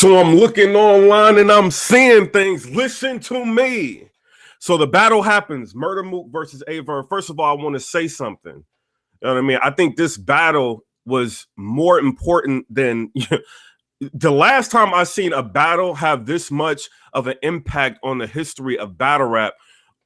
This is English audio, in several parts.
So I'm looking online and I'm seeing things. Listen to me. So the battle happens. Murda Mook versus Verb. First of all, I want to say something. You know what I mean? I think this battle was more important than the last time I seen a battle have this much of an impact on the history of battle rap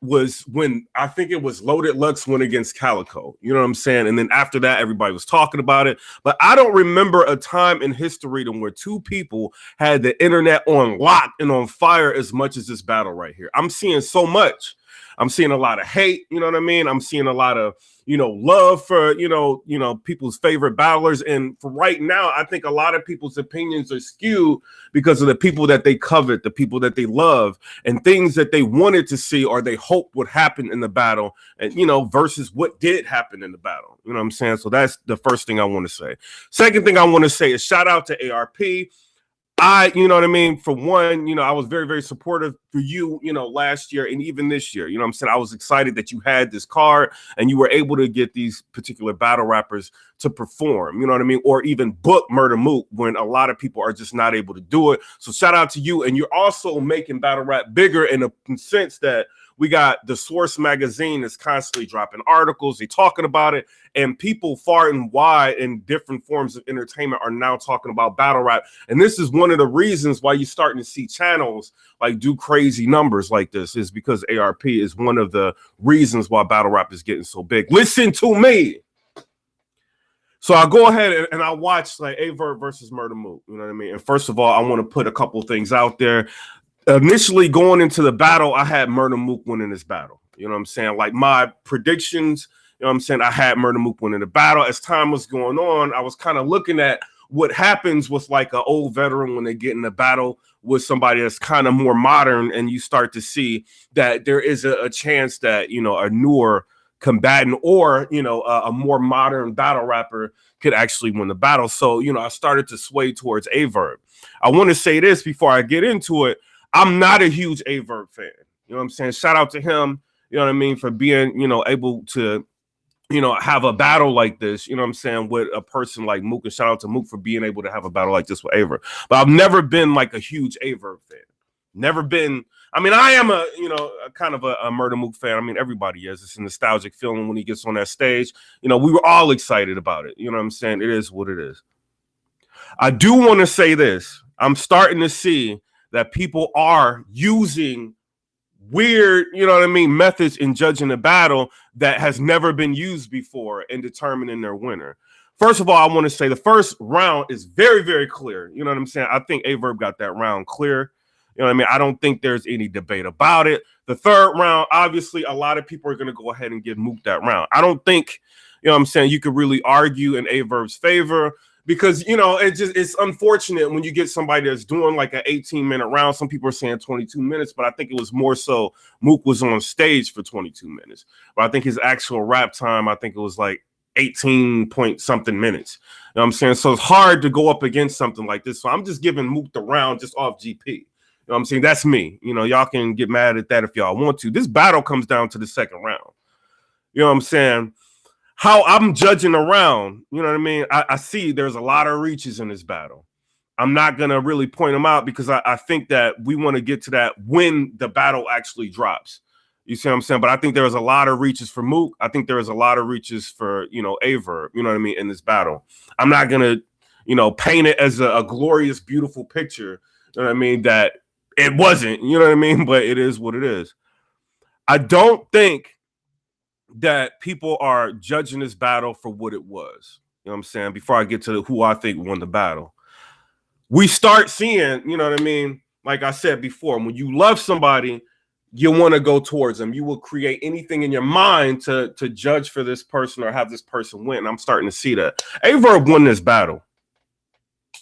was when I think it was Loaded Lux went against Calico. You know what I'm saying? And then after that, everybody was talking about it. But I don't remember a time in history where two people had the internet on lock and on fire as much as this battle right here. I'm seeing so much. I'm seeing a lot of hate. You know what I mean? I'm seeing a lot of, love for, people's favorite battlers. And for right now, I think a lot of people's opinions are skewed because of the people that they covet, the people that they love, and things that they wanted to see or they hoped would happen in the battle, and, versus what did happen in the battle. You know what I'm saying? So that's the first thing I want to say. Second thing I want to say is shout out to ARP. You know what I mean? For one, I was very, very supportive for you, last year and even this year. You know what I'm saying? I was excited that you had this card and you were able to get these particular battle rappers to perform, you know what I mean? Or even book Murda Mook when a lot of people are just not able to do it. So shout out to you. And you're also making battle rap bigger in a sense that we got the Source magazine that's constantly dropping articles. They're talking about it. And people far and wide in different forms of entertainment are now talking about battle rap. And this is one of the reasons why you're starting to see channels like do crazy numbers like this, is because ARP is one of the reasons why battle rap is getting so big. Listen to me. So I go ahead and I watch like Verb versus Murda Mook. You know what I mean? And first of all, I want to put a couple of things out there. Initially going into the battle, I had Murda Mook winning this battle. You know what I'm saying? Like my predictions, you know what I'm saying? I had Murda Mook winning the battle. As time was going on, I was kind of looking at what happens with like an old veteran when they get in a battle with somebody that's kind of more modern, and you start to see that there is a chance that, a newer combatant or, a more modern battle rapper could actually win the battle. So, I started to sway towards Verb. I want to say this before I get into it. I'm not a huge Verb fan. You know what I'm saying? Shout out to him, you know what I mean, for being, able to, have a battle like this, you know what I'm saying, with a person like Mook. And shout out to Mook for being able to have a battle like this with Verb. But I've never been like a huge Verb fan. Never been. I mean, I am a kind of a Murda Mook fan. I mean, everybody is. It's a nostalgic feeling when he gets on that stage. We were all excited about it. You know what I'm saying? It is what it is. I do want to say this. I'm starting to see that people are using weird, methods in judging a battle that has never been used before in determining their winner. First of all, I want to say the first round is very, very clear. You know what I'm saying? I think Verb got that round clear. You know what I mean? I don't think there's any debate about it. The third round, obviously, a lot of people are going to go ahead and give Mook that round. I don't think, you could really argue in Verb's favor. Because, it's unfortunate when you get somebody that's doing like an 18-minute round. Some people are saying 22 minutes, but I think it was more so Mook was on stage for 22 minutes. But I think his actual rap time, I think it was like 18 point something minutes. You know what I'm saying? So it's hard to go up against something like this. So I'm just giving Mook the round just off GP. You know what I'm saying? That's me. Y'all can get mad at that if y'all want to. This battle comes down to the second round. You know what I'm saying? How I'm judging around, you know what I mean? I see there's a lot of reaches in this battle. I'm not going to really point them out because I think that we want to get to that when the battle actually drops. You see what I'm saying? But I think there was a lot of reaches for Mook. I think there was a lot of reaches for, Verb, you know what I mean, in this battle. I'm not going to, paint it as a glorious, beautiful picture, you know what I mean, that it wasn't, you know what I mean? But it is what it is. I don't think that people are judging this battle for what it was. You know what I'm saying? Before I get to who I think won the battle, we start seeing, you know what I mean? Like I said before, when you love somebody, you want to go towards them. You will create anything in your mind to judge for this person or have this person win. I'm starting to see that. Verb won this battle.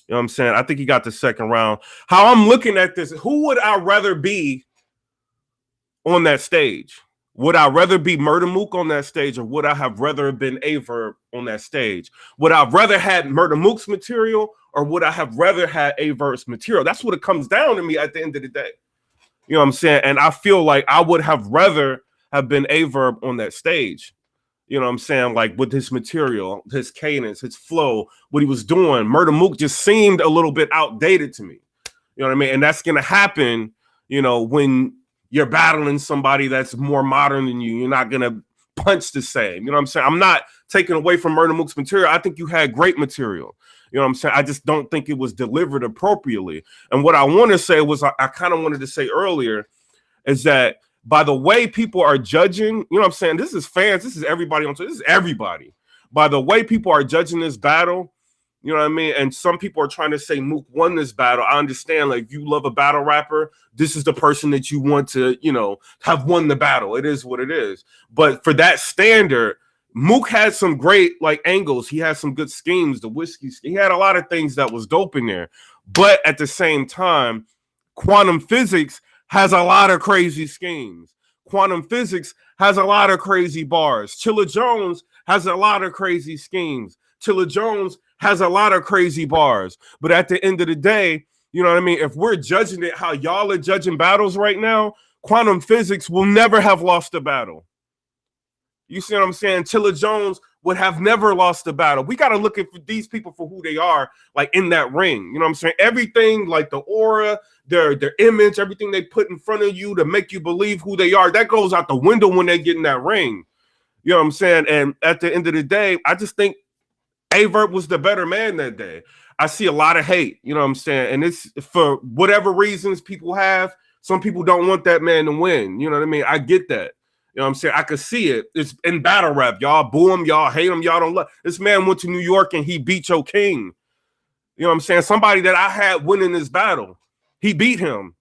You know what I'm saying? I think he got the second round. How I'm looking at this, who would I rather be on that stage? Would I rather be Murda Mook on that stage, or would I have rather been Verb on that stage? Would I have rather had Murda Mook's material, or would I have rather had Verb's material? That's what it comes down to me at the end of the day. You know what I'm saying? And I feel like I would have rather have been Verb on that stage. You know what I'm saying? Like with his material, his cadence, his flow, what he was doing. Murda Mook just seemed a little bit outdated to me. You know what I mean? And that's going to happen, you know, when you're battling somebody that's more modern than you. You're not going to punch the same. You know what I'm saying? I'm not taking away from Murda Mook's material. I think you had great material. You know what I'm saying? I just don't think it was delivered appropriately. And what I want to say was, I kind of wanted to say earlier, is that by the way people are judging, you know what I'm saying? This is fans. This is everybody on Twitter. This is everybody. By the way people are judging this battle, you know what I mean? And some people are trying to say Mook won this battle. I understand, like, if you love a battle rapper, this is the person that you want to, you know, have won the battle. It is what it is. But for that standard, Mook had some great, like, angles. He had some good schemes, the whiskey. He had a lot of things that was dope in there. But at the same time, quantum physics has a lot of crazy schemes. Quantum physics has a lot of crazy bars. Chilla Jones has a lot of crazy schemes. Chilla Jones has a lot of crazy bars. But at the end of the day, you know what I mean? If we're judging it how y'all are judging battles right now, quantum physics will never have lost a battle. You see what I'm saying? Chilla Jones would have never lost a battle. We got to look at these people for who they are, like, in that ring. You know what I'm saying? Everything, like the aura, their image, everything they put in front of you to make you believe who they are, that goes out the window when they get in that ring. You know what I'm saying? And at the end of the day, I just think Verb was the better man that day. I see a lot of hate, you know what I'm saying? And it's for whatever reasons people have. Some people don't want that man to win. You know what I mean? I get that. You know what I'm saying? I could see it. It's in battle rap. Y'all boo him. Y'all hate him. Y'all don't love. This man went to New York and he beat your king. You know what I'm saying? Somebody that I had winning this battle. He beat him.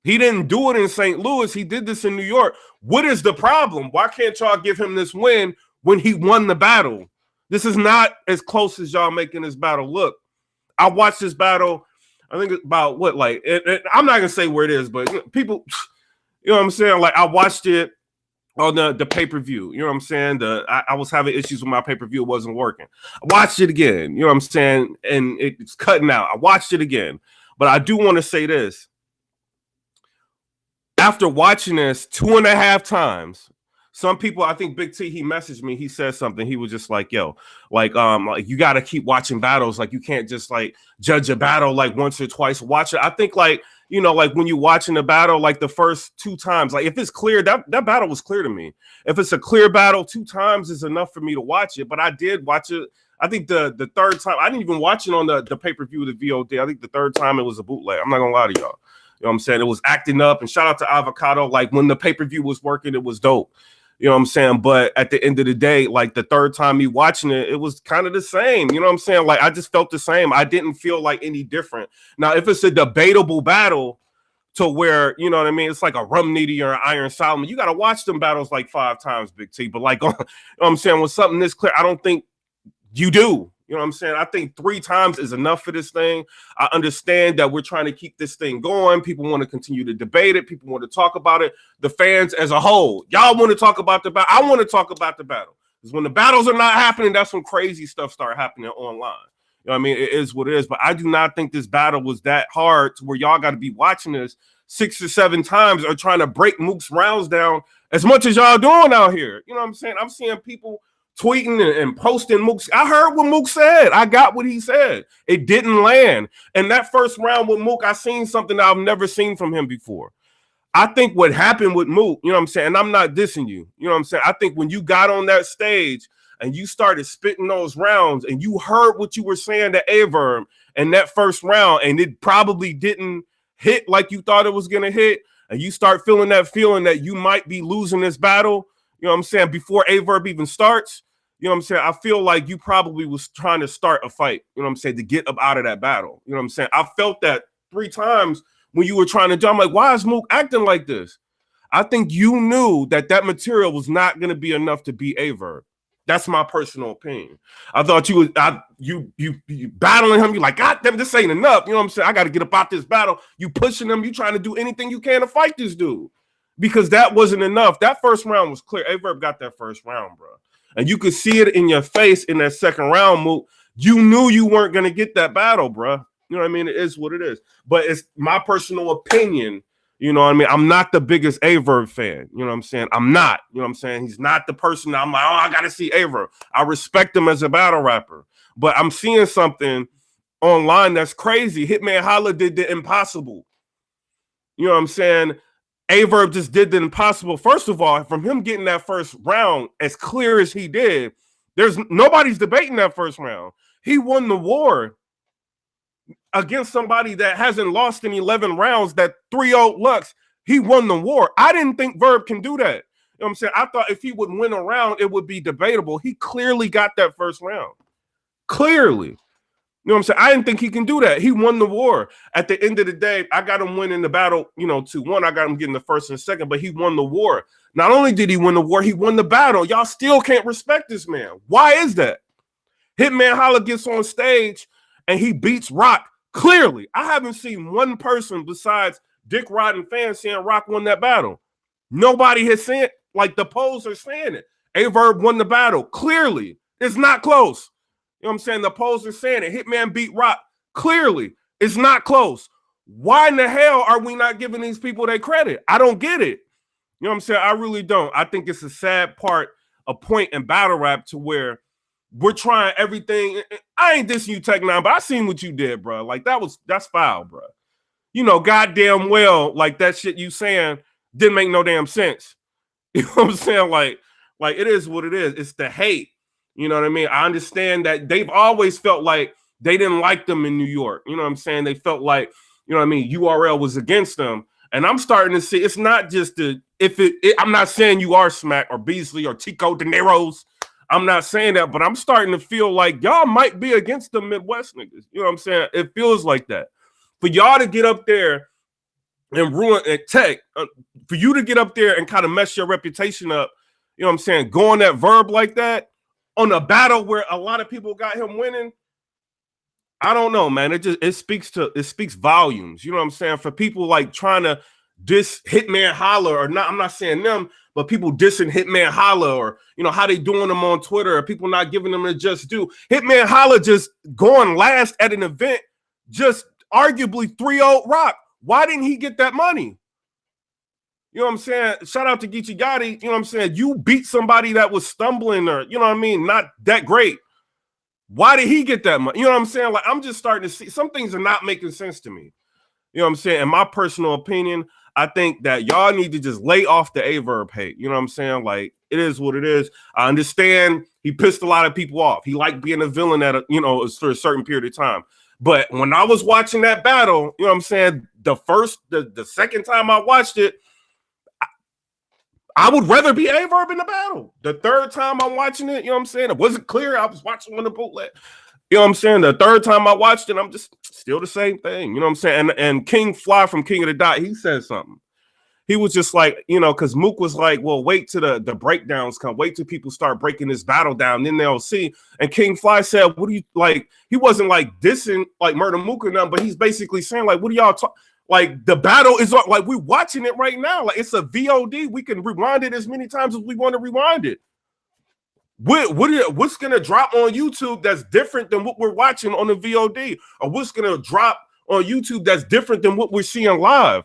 He didn't do it in St. Louis. He did this in New York. What is the problem? Why can't y'all give him this win when he won the battle? This is not as close as y'all making this battle look. I watched this battle. I think it's about what, like, I'm not going to say where it is, but people, you know what I'm saying? Like, I watched it on the pay-per-view. You know what I'm saying? I was having issues with my pay-per-view. It wasn't working. I watched it again. You know what I'm saying? And it's cutting out. I watched it again. But I do want to say this. After watching this 2.5 times, some people, I think Big T, he messaged me. He said something. He was just like, yo, like you got to keep watching battles. Like, you can't just, like, judge a battle, like, once or twice. Watch it. I think, like, you know, like, when you're watching a battle, like, the first 2 times, like, if it's clear, that battle was clear to me. If it's a clear battle, 2 times is enough for me to watch it. But I did watch it. I think the third time, I didn't even watch it on the pay-per-view, the VOD. I think the third time it was a bootleg. I'm not going to lie to y'all. You know what I'm saying? It was acting up. And shout out to Avocado. Like, when the pay-per-view was working, it was dope. You know what I'm saying? But at the end of the day, like, the third time me watching it, it was kind of the same. You know what I'm saying? Like, I just felt the same. I didn't feel like any different. Now, if it's a debatable battle to where, you know what I mean, it's like a Rum Nitty or an Iron Solomon, you got to watch them battles like 5 times, Big T. But, like, you know what I'm saying? With something this clear, I don't think you do. You know what I'm saying? I think 3 times is enough for this thing. I understand that we're trying to keep this thing going. People want to continue to debate it. People want to talk about it. The fans as a whole, y'all want to talk about the battle. I want to talk about the battle. Because when the battles are not happening, that's when crazy stuff start happening online. You know what I mean? It is what it is. But I do not think this battle was that hard to where y'all got to be watching this 6 or 7 times or trying to break Mook's rounds down as much as y'all doing out here. You know what I'm saying? I'm seeing people tweeting and posting Mook. I heard what Mook said. I got what he said. It didn't land. And that first round with Mook, I seen something I've never seen from him before. I think what happened with Mook, you know what I'm saying? And I'm not dissing you. You know what I'm saying? I think when you got on that stage and you started spitting those rounds and you heard what you were saying to Verb in that first round, and it probably didn't hit like you thought it was going to hit, and you start feeling that you might be losing this battle, you know what I'm saying, before Verb even starts, you know what I'm saying? I feel like you probably was trying to start a fight, you know what I'm saying, to get up out of that battle. You know what I'm saying? I felt that 3 times when you were trying to do. I'm like, why is Mook acting like this? I think you knew that material was not going to be enough to beat Verb. That's my personal opinion. I thought you battling him. You like, God damn, this ain't enough. You know what I'm saying? I got to get up out this battle. You pushing him. You trying to do anything you can to fight this dude, because that wasn't enough. That first round was clear. Verb got that first round, bro. And you could see it in your face in that second round, Mook. You knew you weren't going to get that battle, bro. You know what I mean? It is what it is. But it's my personal opinion. You know what I mean? I'm not the biggest Verb fan. You know what I'm saying? I'm not. You know what I'm saying? He's not the person that I'm like, oh, I got to see Verb. I respect him as a battle rapper. But I'm seeing something online that's crazy. Hitman Holla did the impossible. You know what I'm saying? Verb just did the impossible. First of all, from him getting that first round as clear as he did, there's nobody's debating that first round. He won the war against somebody that hasn't lost in 11 rounds, that 3-0 Lux. He won the war. I didn't think Verb can do that. You know what I'm saying? I thought if he would win a round, it would be debatable. He clearly got that first round. Clearly. You know what I'm saying? I didn't think he can do that. He won the war. At the end of the day, I got him winning the battle, 2-1. I got him getting the first and second, but he won the war. Not only did he win the war, he won the battle. Y'all still can't respect this man. Why is that? Hitman Holla gets on stage and he beats Rock. Clearly, I haven't seen one person besides Dick Rod and fans saying Rock won that battle. Nobody has said, like the polls are saying it. Verb won the battle. Clearly, it's not close. You know what I'm saying? The polls are saying it. Hitman beat Rock. Clearly, it's not close. Why in the hell are we not giving these people their credit? I don't get it. You know what I'm saying? I really don't. I think it's a sad point in battle rap to where we're trying everything. I ain't dissing you, Tech Nine, but I seen what you did, bro. Like that's foul, bro. Goddamn well, like that shit you saying didn't make no damn sense. You know what I'm saying? Like it is what it is. It's the hate. You know what I mean? I understand that they've always felt like they didn't like them in New York. You know what I'm saying? They felt like, you know what I mean, URL was against them. And I'm starting to see it's not just I'm not saying you are Smack or Beasley or Tico De Niro's. I'm not saying that, but I'm starting to feel like y'all might be against the Midwest niggas. You know what I'm saying? It feels like that. For y'all to get up there and ruin Tech, for you to get up there and kind of mess your reputation up, you know what I'm saying? Going that Verb like that on a battle where a lot of people got him winning, I don't know, man. It speaks volumes. You know what I'm saying? For people like trying to diss Hitman Holla or not, I'm not saying them, but people dissing Hitman Holla or how they doing them on Twitter or people not giving them a just due. Hitman Holla just going last at an event, just arguably 3-0 Rock. Why didn't he get that money? You know what I'm saying? Shout out to Geechee Gotti. You know what I'm saying? You beat somebody that was stumbling or, you know what I mean, not that great. Why did he get that money? You know what I'm saying? Like, I'm just starting to see some things are not making sense to me. You know what I'm saying? In my personal opinion, I think that y'all need to just lay off the Verb hate. You know what I'm saying? Like, it is what it is. I understand he pissed a lot of people off. He liked being a villain for a certain period of time. But when I was watching that battle, you know what I'm saying? The second time I watched it, I would rather be Verb in the battle. The third time I'm watching it, you know what I'm saying? It wasn't clear. I was watching on the bootleg. You know what I'm saying? The third time I watched it, I'm just still the same thing. You know what I'm saying? And King Fly from King of the Dot, he said something. He was just like, because Mook was like, well, wait till the breakdowns come. Wait till people start breaking this battle down. Then they'll see. And King Fly said, what do you like? He wasn't like dissing like Murda Mook or nothing, but he's basically saying like, what do y'all talk? Like the battle is like we're watching it right now. Like it's a VOD. We can rewind it as many times as we want to rewind it. What's gonna drop on YouTube that's different than what we're watching on the VOD? Or what's gonna drop on YouTube that's different than what we're seeing live?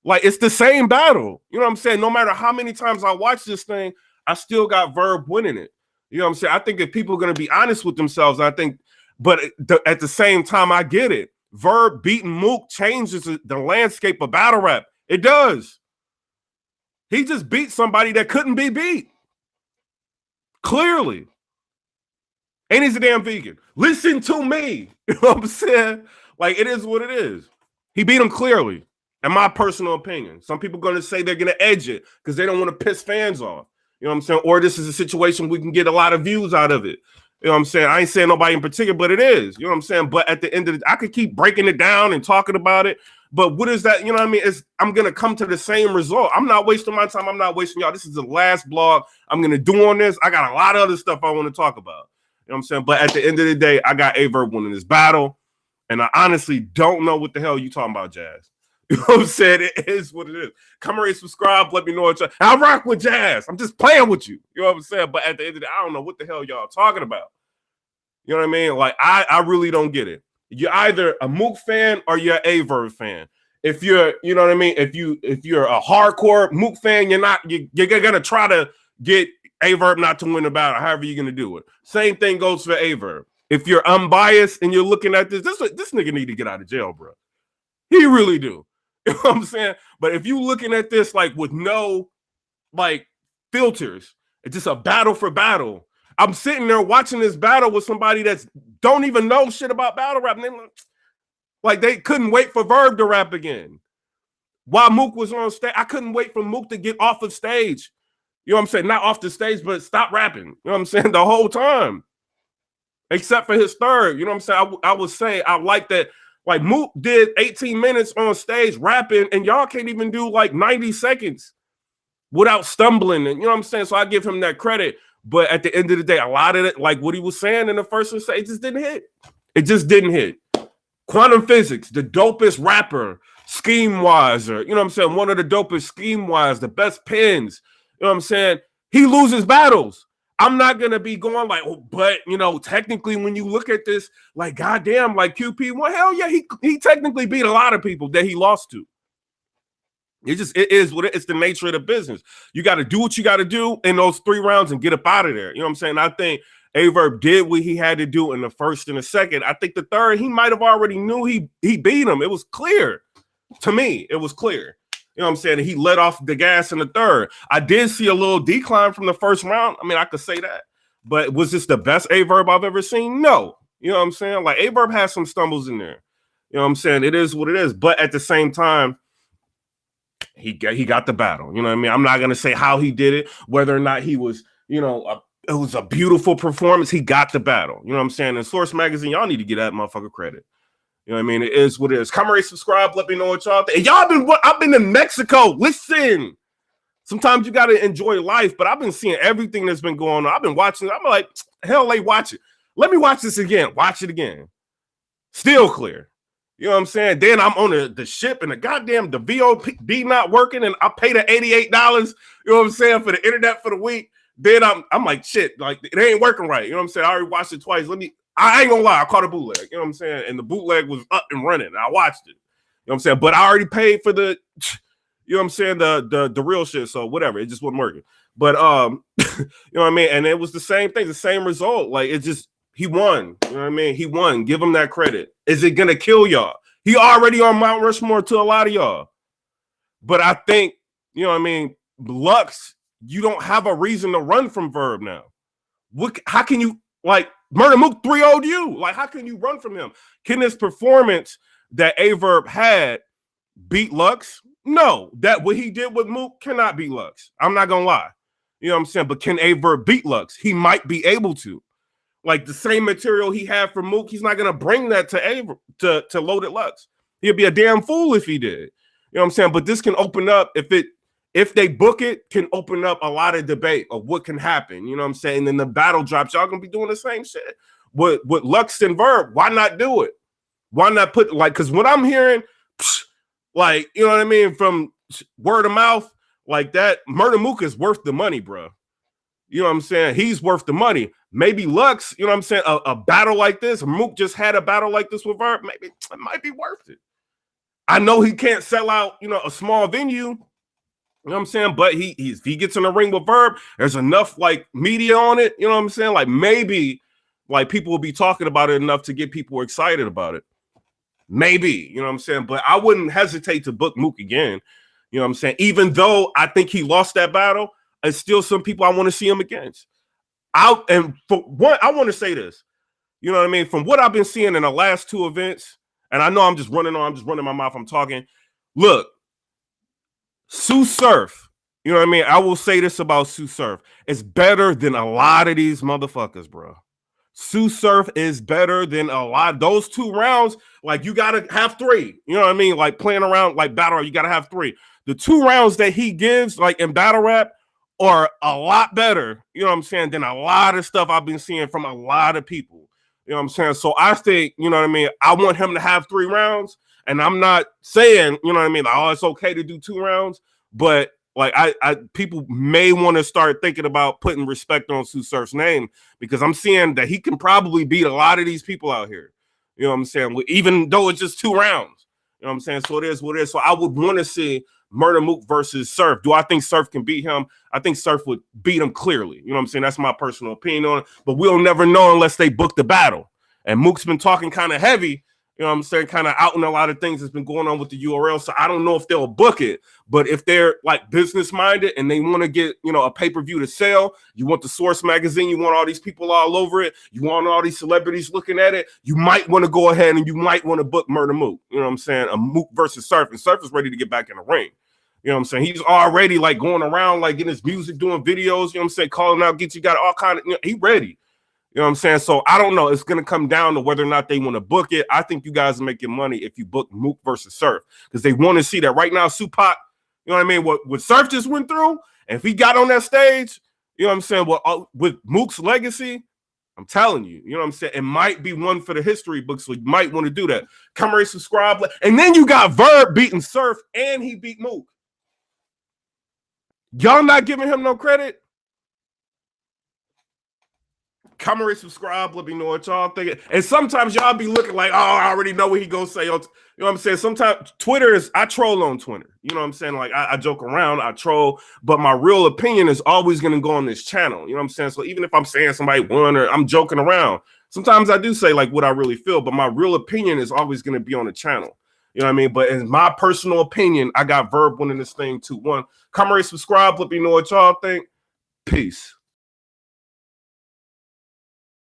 Like it's the same battle. You know what I'm saying? No matter how many times I watch this thing, I still got Verb winning it. You know what I'm saying? I think if people are gonna be honest with themselves, at the same time, I get it. Verb beating Mook changes the landscape of battle rap. It does. He just beat somebody that couldn't be beat. Clearly. And he's a damn vegan. Listen to me. You know what I'm saying? Like, it is what it is. He beat him clearly, in my personal opinion. Some people are going to say they're going to edge it because they don't want to piss fans off. You know what I'm saying? Or this is a situation we can get a lot of views out of it. You know what I'm saying? I ain't saying nobody in particular, but it is. You know what I'm saying? But at the end of I could keep breaking it down and talking about it. But what is that? You know what I mean? I'm going to come to the same result. I'm not wasting my time. I'm not wasting y'all. This is the last blog I'm going to do on this. I got a lot of other stuff I want to talk about. You know what I'm saying? But at the end of the day, I got Verb winning this battle. And I honestly don't know what the hell you talking about, Jazz. You know what I'm saying? It is what it is. Come here, subscribe. Let me know what I rock with Jazz. I'm just playing with you. You know what I'm saying? But at the end of the day, I don't know what the hell y'all talking about. You know what I mean? Like, I really don't get it. You're either a Mook fan or you're a Verb fan. If you're, you know what I mean? If you're a hardcore Mook fan, you're gonna try to get Verb not to win the battle, however you're gonna do it. Same thing goes for Verb. if you're unbiased and you're looking at this nigga need to get out of jail, bro. He really do. You know what I'm saying? But if you looking at this like with no like filters, it's just a battle for battle. I'm sitting there watching this battle with somebody that's don't even know shit about battle rap. And they couldn't wait for Verb to rap again. While Mook was on stage, I couldn't wait for Mook to get off of stage. You know what I'm saying? Not off the stage, but stop rapping. You know what I'm saying? The whole time. Except for his third. You know what I'm saying? I would say I like that. Like Mook did 18 minutes on stage rapping, and y'all can't even do like 90 seconds without stumbling. And you know what I'm saying? So I give him that credit. But at the end of the day, a lot of it, like what he was saying in the first one, it just didn't hit. It just didn't hit. Quantum Physics, the dopest rapper, scheme-wise, or you know what I'm saying? One of the dopest scheme-wise, the best pins. You know what I'm saying? He loses battles. I'm not gonna be going like, oh, but you know, technically, when you look at this, like, goddamn, like QP, well, hell yeah, he technically beat a lot of people that he lost to. It is what it's the nature of the business. You got to do what you got to do in those 3 rounds and get up out of there. You know what I'm saying? I think Verb did what he had to do in the first and the second. I think the third, he might have already knew he beat him. It was clear to me. It was clear. You know what I'm saying? He let off the gas in the third. I did see a little decline from the first round. I mean, I could say that. But was this the best Verb I've ever seen? No. You know what I'm saying? Like, Verb has some stumbles in there. You know what I'm saying? It is what it is. But at the same time, he got the battle. You know what I mean? I'm not going to say how he did it, whether or not he was, you know, it was a beautiful performance. He got the battle. You know what I'm saying? And Source Magazine, y'all need to get that motherfucker credit. You know what I mean? It is what it is. Come rate, subscribe. Let me know what y'all think. And I've been in Mexico. Listen. Sometimes you got to enjoy life, but I've been seeing everything that's been going on. I've been watching. I'm like, hell, watch it. Let me watch this again. Watch it again. Still clear. You know what I'm saying? Then I'm on the ship and the VOD not working, and I paid the $88, you know what I'm saying, for the internet for the week. Then I'm like, shit, like it ain't working right. You know what I'm saying? I already watched it twice. I ain't gonna lie, I caught a bootleg, you know what I'm saying? And the bootleg was up and running. And I watched it. You know what I'm saying? But I already paid for the, you know what I'm saying, the real shit. So whatever, it just wasn't working. But you know what I mean? And it was the same thing, the same result. Like it just he won. You know what I mean? He won. Give him that credit. Is it gonna kill y'all? He already on Mount Rushmore to a lot of y'all. But I think, you know what I mean, Lux, you don't have a reason to run from Verb now. How can you, like, Murda Mook 3-0'd you? Like, how can you run from him? Can this performance that Verb had beat Lux? No. That what he did with Mook cannot beat Lux. I'm not gonna lie. You know what I'm saying? But can Verb beat Lux? He might be able to. Like the same material he had for Mook, he's not gonna bring that to Loaded Lux. He'd be a damn fool if he did. You know what I'm saying? But this can open up, if they book it, can open up a lot of debate of what can happen. You know what I'm saying? And then the battle drops, y'all gonna be doing the same shit. With Lux and Verb, why not do it? Why not put like, because what I'm hearing, like, you know what I mean, from word of mouth, like that, Murda Mook is worth the money, bro. You know what I'm saying? He's worth the money. Maybe Lux, you know what I'm saying? A battle like this, Mook just had a battle like this with Verb. Maybe it might be worth it. I know he can't sell out, you know, a small venue. You know what I'm saying? But if he gets in the ring with Verb, there's enough like media on it. You know what I'm saying? Like maybe like people will be talking about it enough to get people excited about it. Maybe, you know what I'm saying? But I wouldn't hesitate to book Mook again. You know what I'm saying? Even though I think he lost that battle, there's still some people I want to see him against. And for what I want to say this, you know what I mean? From what I've been seeing in the last 2 events, and I know I'm just running my mouth, I'm talking. Look, Sue Surf, you know what I mean? I will say this about Sue Surf. It's better than a lot of these motherfuckers, bro. Sue Surf is better than a lot. Those 2 rounds, like you gotta have 3. You know what I mean? Like playing around like battle rap, you gotta have 3. The 2 rounds that he gives, like in battle rap, are a lot better, you know what I'm saying, than a lot of stuff I've been seeing from a lot of people. You know what I'm saying? So I think, you know what I mean, I want him to have 3 rounds, and I'm not saying, you know what I mean, like, oh, it's okay to do 2 rounds, but like I people may want to start thinking about putting respect on Sue Surf's name, because I'm seeing that he can probably beat a lot of these people out here. You know what I'm saying? Even though it's just 2 rounds. You know what I'm saying? So it is what it is. So I would want to see Murda Mook versus Surf. Do I think Surf can beat him? I think Surf would beat him clearly. You know what I'm saying? That's my personal opinion on it. But we'll never know unless they book the battle. And Mook's been talking kind of heavy, you know what I'm saying, kind of out in a lot of things that's been going on with the URL. So I don't know if they'll book it, but if they're like business minded and they want to get, you know, a pay-per-view to sell, you want the Source magazine, you want all these people all over it, you want all these celebrities looking at it, you might want to go ahead and you might want to book Murda Mook. You know what I'm saying? A Mook versus Surf, and Surf is ready to get back in the ring. You know what I'm saying? He's already like going around, like getting his music, doing videos, you know what I'm saying, calling out, get you got all kind of, you know, he ready. You know what I'm saying? So I don't know. It's going to come down to whether or not they want to book it. I think you guys are making money if you book Mook versus Surf, because they want to see that. Right now, Supac, you know what I mean? What Surf just went through, and if he got on that stage, you know what I'm saying, well, with Mook's legacy, I'm telling you, you know what I'm saying, it might be one for the history book, so you might want to do that. Come rate, subscribe. And then you got Verb beating Surf, and he beat Mook. Y'all not giving him no credit? Comment, subscribe, let me know what y'all think. And sometimes y'all be looking like, oh, I already know what he gonna say. You know what I'm saying? Sometimes Twitter is, I troll on Twitter. You know what I'm saying? Like I joke around, I troll, but my real opinion is always gonna go on this channel. You know what I'm saying? So even if I'm saying somebody won or I'm joking around, sometimes I do say like what I really feel, but my real opinion is always gonna be on the channel. You know what I mean? But in my personal opinion, I got Verb winning this thing 2-1. Comment, subscribe, let me know what y'all think. Peace.